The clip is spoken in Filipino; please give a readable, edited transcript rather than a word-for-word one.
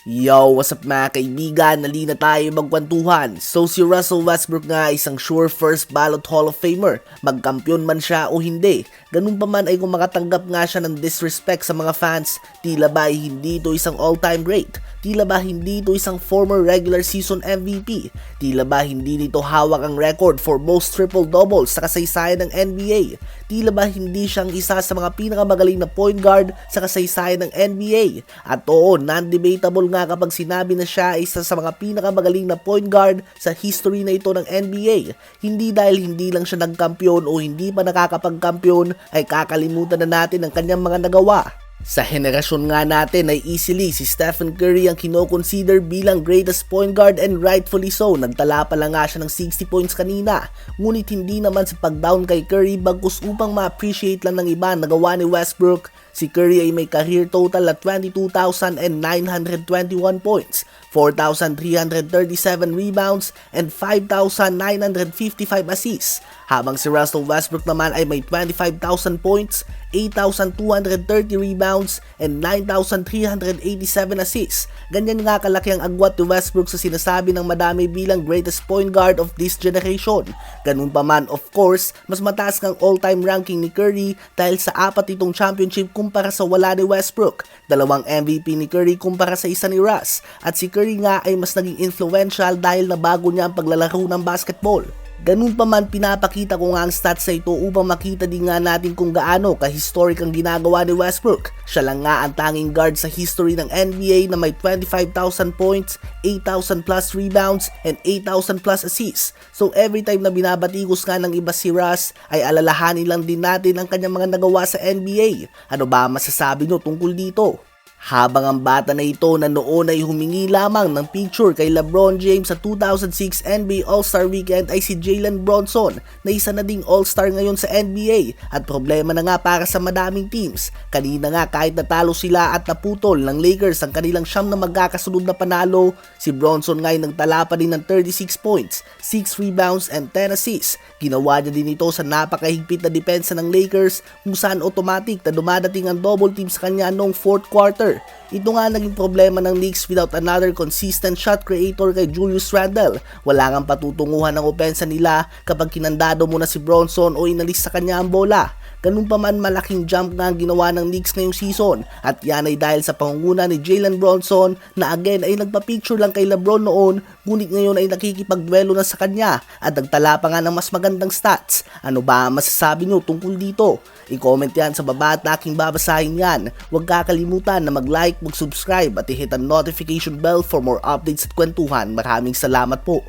Yo, what's up mga kaibigan? Nali na tayo magkwentuhan. So si Russell Westbrook nga isang sure first ballot Hall of Famer. Magkampiyon man siya o hindi. Ganun pa man ay kung makatanggap nga siya ng disrespect sa mga fans, tila ba ay hindi ito isang all-time great? Tila ba hindi ito isang former regular season MVP? Tila ba hindi nito hawak ang record for most triple-doubles sa kasaysayan ng NBA? Tila ba hindi siyang isa sa mga pinakamagaling na point guard sa kasaysayan ng NBA? At oo, non-debatable nga kapag sinabi na siya ay isa sa mga pinakamagaling na point guard sa history na ito ng NBA. Hindi dahil hindi lang siya nagkampiyon o hindi pa nakakapagkampiyon ay kakalimutan na natin ang kanyang mga nagawa. Sa henerasyon nga natin ay easily si Stephen Curry ang kinoconsider bilang greatest point guard and rightfully so. Nagtala pa lang nga siya ng 60 points kanina. Ngunit hindi naman sa pag-down kay Curry bagkus upang ma-appreciate lang ng iba ang nagawa ni Westbrook. Si Curry ay may career total at 22,921 points, 4,337 rebounds, and 5,955 assists. Habang si Russell Westbrook naman ay may 25,000 points, 8,230 rebounds, and 9,387 assists. Ganyan nga kalaki ang agwat ni Westbrook sa sinasabi ng madami bilang greatest point guard of this generation. Ganun pa man, of course, mas mataas ng all-time ranking ni Curry dahil sa 4 itong championship kumpara sa wala ni Westbrook, 2 MVP ni Curry kumpara sa isa ni Russ, at si Curry nga ay mas naging influential dahil nabago niya ang paglalaro ng basketball. Ganun pa man, pinapakita ko nga ang stats na ito upang makita din nga natin kung gaano ka-historic ang ginagawa ni Westbrook. Siya lang nga ang tanging guard sa history ng NBA na may 25,000 points, 8,000 plus rebounds, and 8,000 plus assists. So every time na binabatikos nga ng iba si Russ, ay alalahanin lang din natin ang kanyang mga nagawa sa NBA. Ano ba masasabi nyo tungkol dito? Habang ang bata na ito na noon ay humingi lamang ng picture kay LeBron James sa 2006 NBA All-Star Weekend ay si Jalen Brunson na isa na ding All-Star ngayon sa NBA at problema na nga para sa madaming teams. Kanina nga kahit natalo sila at naputol ng Lakers ang kanilang siyam na magkakasunod na panalo, si Brunson nga ay nagtala pa din ng 36 points, 6 rebounds and 10 assists. Ginawa niya din ito sa napakahigpit na depensa ng Lakers kung saan automatic na dumadating ang double team sa kanya noong 4th quarter. Ito nga naging problema ng Knicks without another consistent shot creator kay Julius Randle. Wala kang patutunguhan ng opensa nila kapag kinandado mo na si Brunson o inalis sa kanya ang bola. Ganun pa man, malaking jump nga ang ginawa ng Knicks ngayong season at yan ay dahil sa pangunguna ni Jalen Brunson na again ay nagpa-picture lang kay LeBron noon ngunit ngayon ay nakikipagduelo na sa kanya at nagtala pa nga ng mas magandang stats. Ano ba ang masasabi nyo tungkol dito? I-comment yan sa baba at aking babasahin yan. Huwag kakalimutan na mag-like, mag-subscribe at i-hit ang notification bell for more updates at kwentuhan. Maraming salamat po.